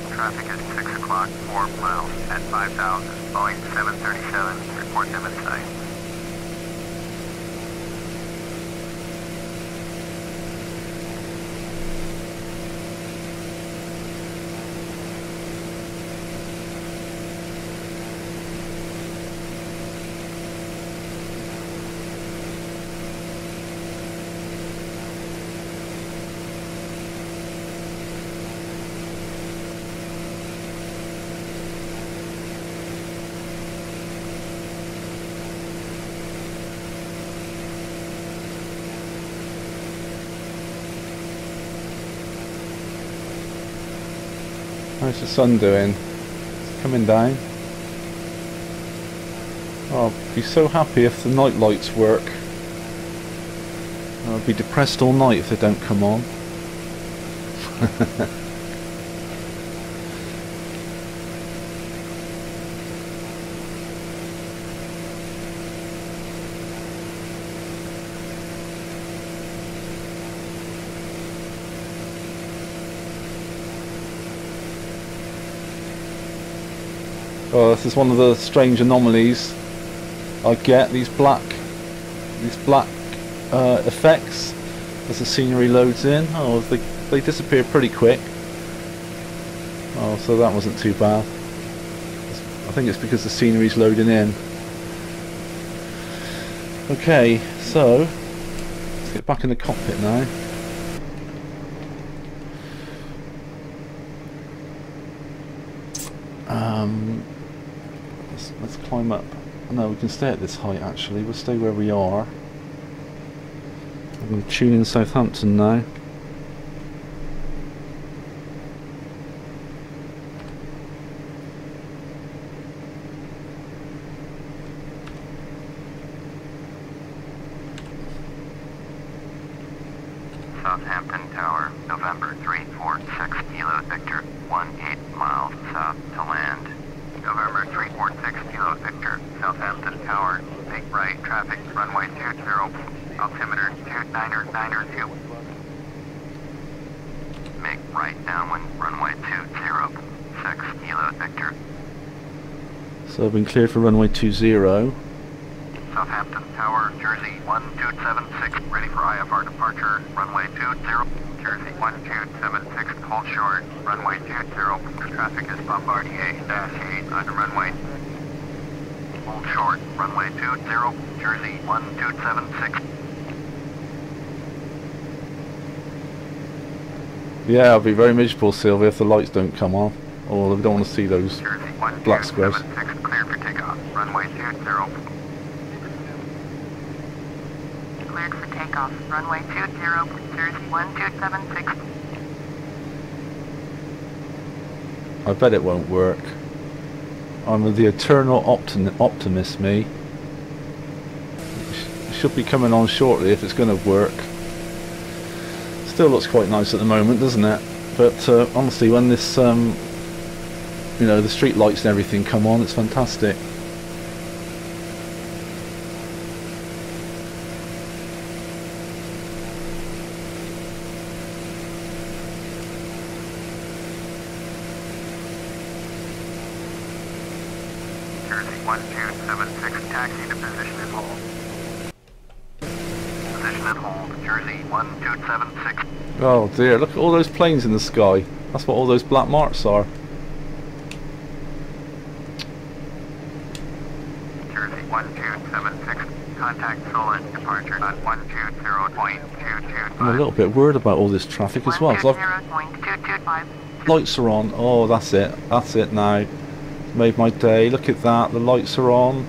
Traffic at 6 o'clock, 4 miles at 5,000. Boeing 737, report them at sight. How's the sun doing? It's coming down. Oh, I'd be so happy if the night lights work. I'll be depressed all night if they don't come on. Oh, this is one of the strange anomalies I get. These black effects as the scenery loads in. Oh, they disappear pretty quick. Oh, so that wasn't too bad. I think it's because the scenery's loading in. Okay, so let's get back in the cockpit now. Let's climb up. No, we can stay at this height actually. We'll stay where we are. I'm going to tune in Southampton now. Southampton Tower, November 346 Kilo Victor, 18 miles south to land. November 346 Kilo Victor, Southampton Tower, make right traffic, runway 20, altimeter 29992. Make right downwind, runway 20, 6 Kilo Victor. So I've been cleared for runway 20. Southampton Tower, Jersey 1276, ready for IFR departure, runway 20, Jersey 1276, hold short, runway 20, traffic is Bombardier-8 on runway, hold short, runway 20, Jersey 1276. Yeah, I'll be very miserable, Sylvia, if the lights don't come on. Or we don't want to see those black squares. Cleared for takeoff, runway 20. Cleared for takeoff, runway 20, Jersey 1276. I bet it won't work. I'm the eternal optimist, me. should be coming on shortly if it's going to work. Still looks quite nice at the moment, doesn't it? But honestly, when this, you know, the street lights and everything come on, it's fantastic. Jersey 1276, taxi to position and hold. Position and hold, Jersey 1276. Oh dear, look at all those planes in the sky. That's what all those black marks are. Jersey 1276, contact Solent, departure on 120.225. I'm a little bit worried about all this traffic as well. 120.225. Lights are on. Oh, that's it. That's it now. Made my day. Look at that. The lights are on.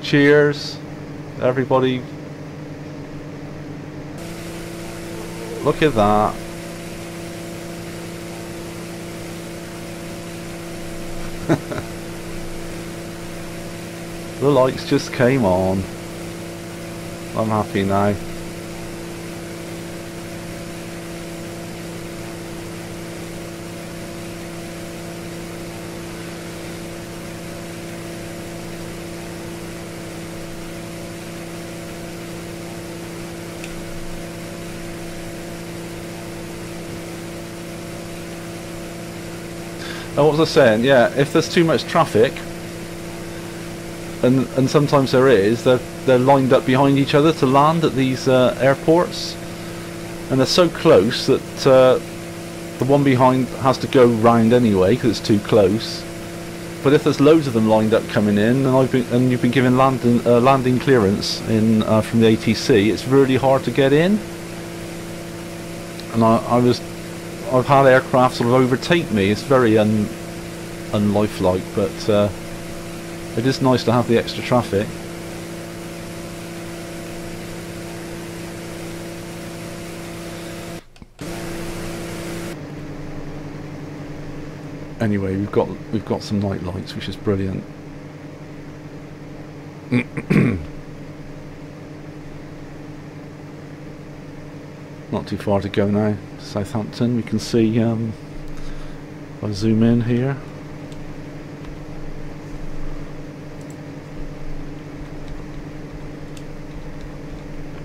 Cheers, everybody. Look at that. The lights just came on. I'm happy now. Oh, what was I saying? Yeah, if there's too much traffic, and sometimes there is, they're lined up behind each other to land at these airports, and they're so close that the one behind has to go round anyway because it's too close. But if there's loads of them lined up coming in, and you've been given landing clearance in from the ATC, it's really hard to get in. And I've had aircraft sort of overtake me. It's very unlifelike, but it is nice to have the extra traffic. Anyway, we've got some night lights, which is brilliant. Not too far to go now. Southampton. We can see. If I zoom in here.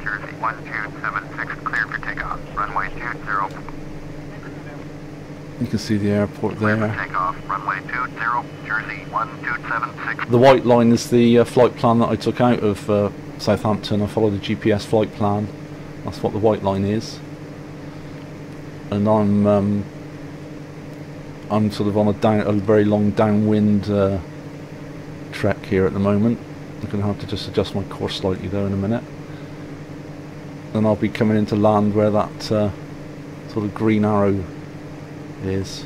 Jersey 1276, clear for takeoff. Runway 20. You can see the airport there. Takeoff, runway 20, Jersey 1276. The white line is the flight plan that I took out of Southampton. I followed the GPS flight plan. That's what the white line is. And I'm sort of on a very long downwind trek here at the moment. I'm going to have to just adjust my course slightly though in a minute. And I'll be coming into land where that sort of green arrow is.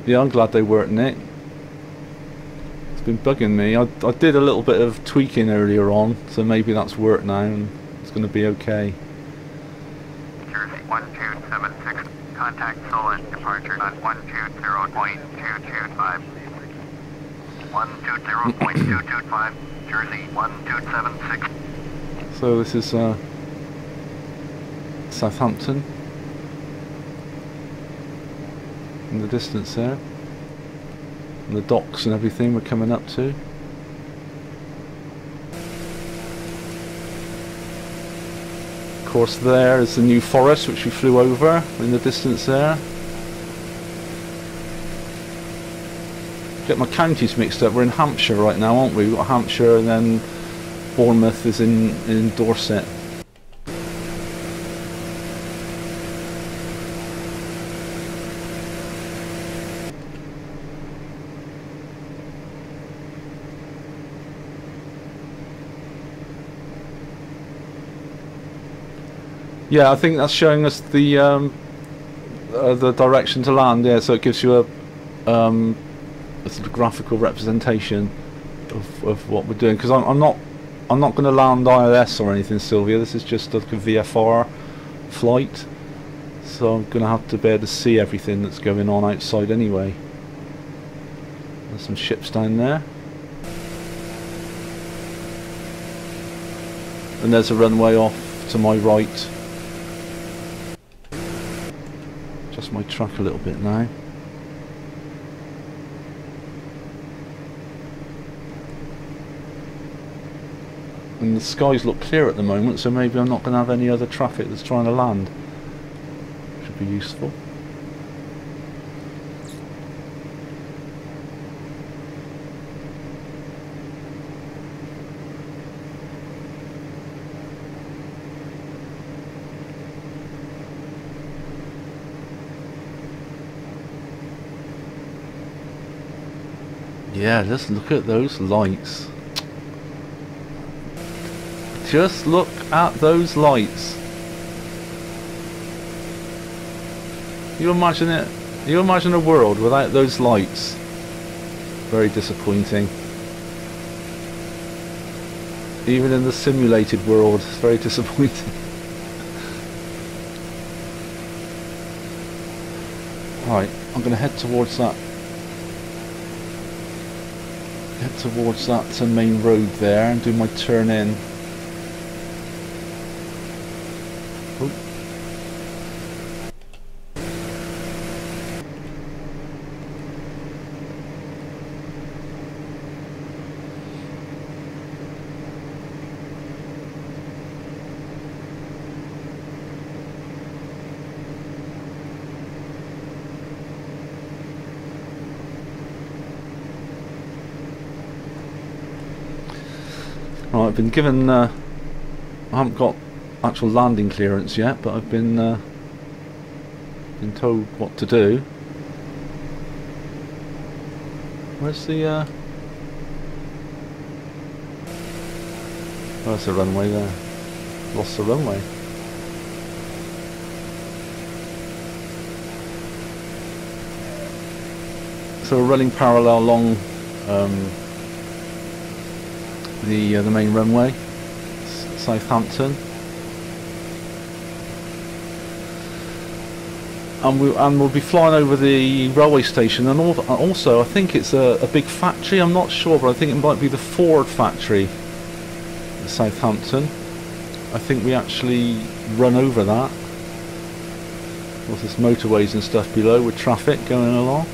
Yeah, I'm glad they worked, Nick. It's been bugging me. I did a little bit of tweaking earlier on, so maybe that's worked now and it's going to be okay. Jersey 1276, contact Solent, departure on 120.225. 120.225, Jersey 1276. So this is Southampton in the distance there, and the docks and everything we're coming up to. Of course, there is the New Forest which we flew over in the distance there. Get my counties mixed up. We're in Hampshire right now, aren't we? We've got Hampshire, and then Bournemouth is in Dorset. Yeah, I think that's showing us the direction to land. Yeah, so it gives you a sort of graphical representation of what we're doing. Because I'm not going to land ILS or anything, Sylvia. This is just like a VFR flight, so I'm going to have to be able to see everything that's going on outside anyway. There's some ships down there. And there's a runway off to my right. Adjust my track a little bit now. And the skies look clear at the moment, so maybe I'm not going to have any other traffic that's trying to land. Should be useful. Yeah, just look at those lights. Just look at those lights. You imagine it? You imagine a world without those lights? Very disappointing. Even in the simulated world, it's very disappointing. Right, I'm going to head towards that. Head towards that main road there and do my turn in. Oh. Right, I've been given, I haven't got actual landing clearance yet, but I've been told what to do. Where's the, oh, that's the runway there. Lost the runway. So we're running parallel along the main runway, Southampton, and we'll be flying over the railway station, and also I think it's a big factory. I'm not sure, but I think it might be the Ford factory at Southampton. I think we actually run over that. With this motorways and stuff below with traffic going along.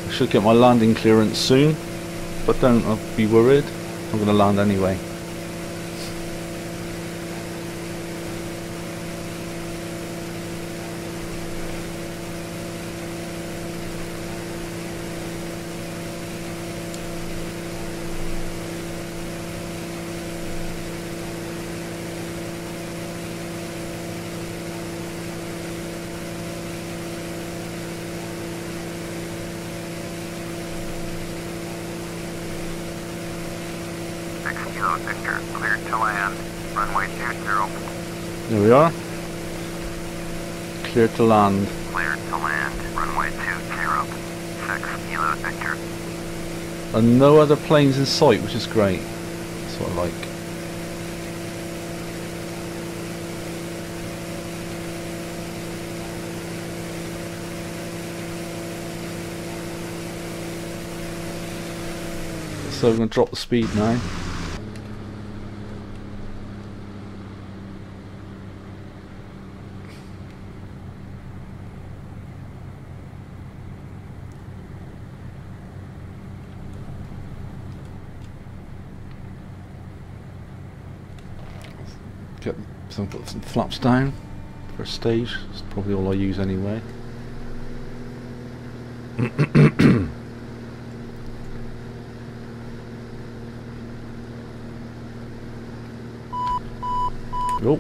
Should get my landing clearance soon, but don't be worried, I'm going to land anyway. Victor, cleared to land. Runway 20. There we are. Cleared to land. Cleared to land. Runway 20. 6 Kilo Victor. And no other planes in sight, which is great. That's what I like. So I'm going to drop the speed now. Put some flaps down for a stage. That's probably all I use anyway. Oh.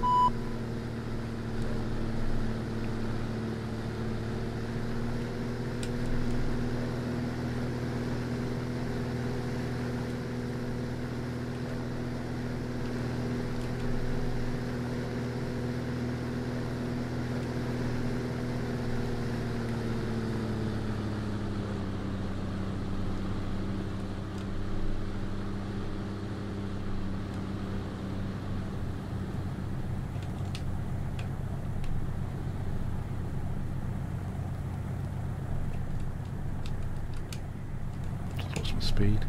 speed.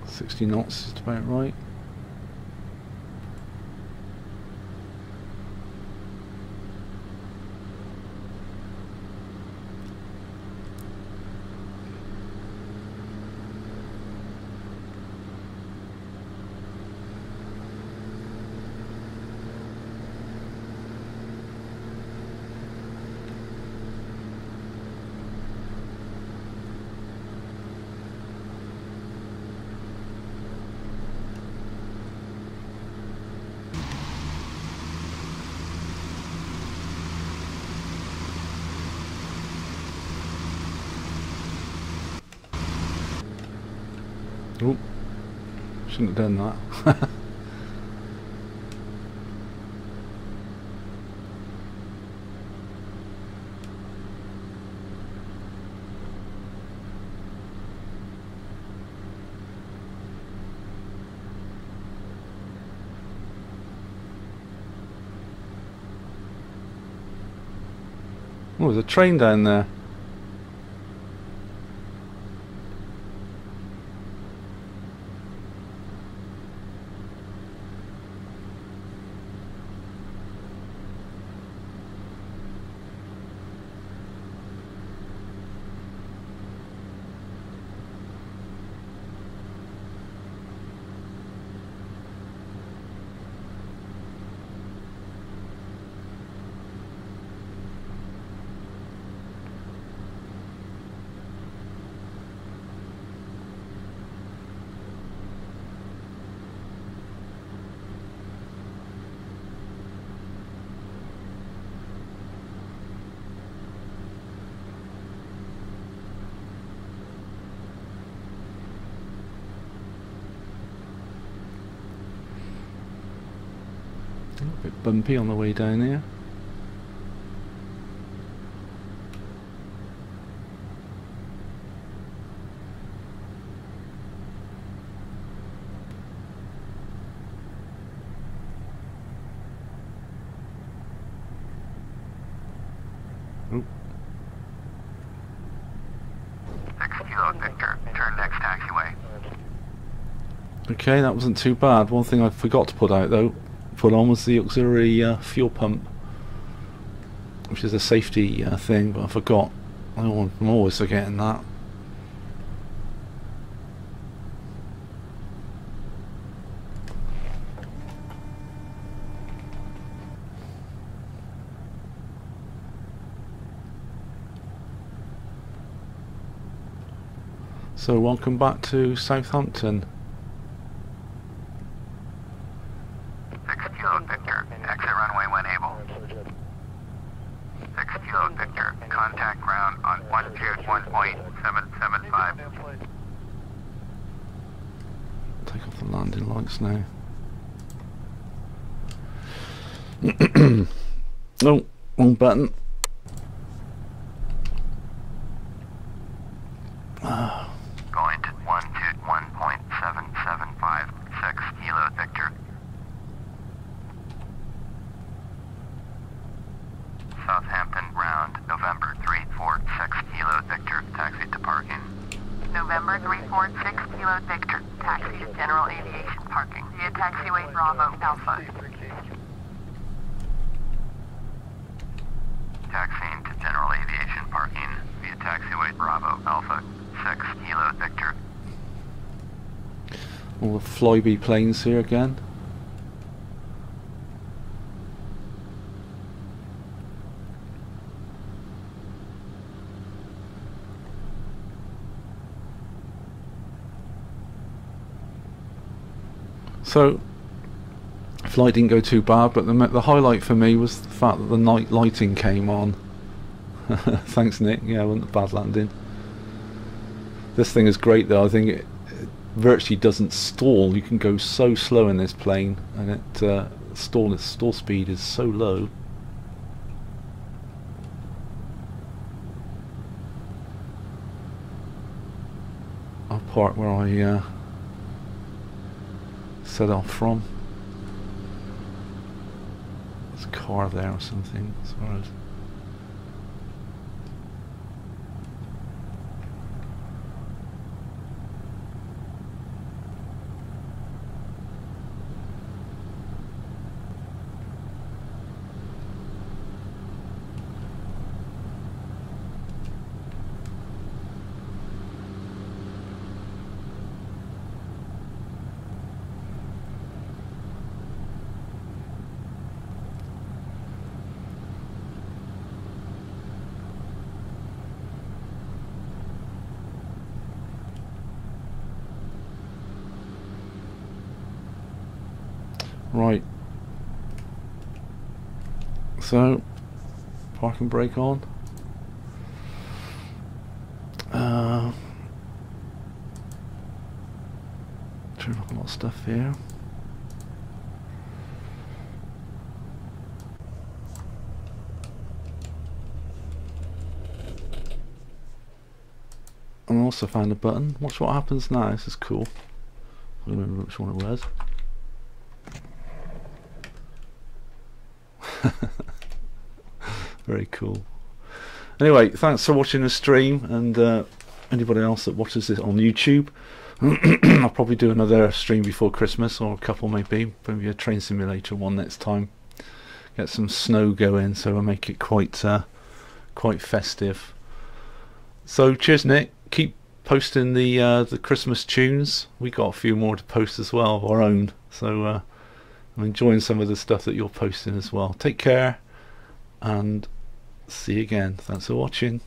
$60 knots is about right. Oh, shouldn't have done that. Oh, there's a train down there. A bit bumpy on the way down here. Oh. 6 Kilo Victor, turn next taxiway. Okay, that wasn't too bad. One thing I forgot to put on was the auxiliary fuel pump, which is a safety thing, but I forgot. I'm always forgetting that. So welcome back to Southampton. 6 Kilo Victor, exit runway when able. 6 Kilo Victor, contact ground on 121.775. Take off the landing lights now. Oh, wrong button. Going to 121.775, 6 Kilo Victor. Southampton ground, November 346 Kilo Victor, taxi to parking. November 346 Kilo Victor, taxi to general aviation parking via taxiway Bravo Alpha. Taxiing to general aviation parking via taxiway Bravo Alpha, 6 Kilo Victor. All the flyby planes here again. So, flight didn't go too bad, but the highlight for me was the fact that the night lighting came on. Thanks, Nick. Yeah, it wasn't a bad landing. This thing is great, though. I think it virtually doesn't stall. You can go so slow in this plane, and its stall speed is so low. I'll park where I set off from. There's a car there or something as far as. Right, so parking brake on. Turn up a lot of stuff here. And I also found a button. Watch what happens now. This is cool. I don't remember which one it was. Very cool. Anyway, thanks for watching the stream, and anybody else that watches this on YouTube. I'll probably do another stream before Christmas, or a couple maybe a train simulator one next time. Get some snow going, so I'll make it quite festive. So cheers, Nick. Keep posting the Christmas tunes. We got a few more to post as well of our own, so I'm enjoying some of the stuff that you're posting as well. Take care, and see you again. Thanks for watching.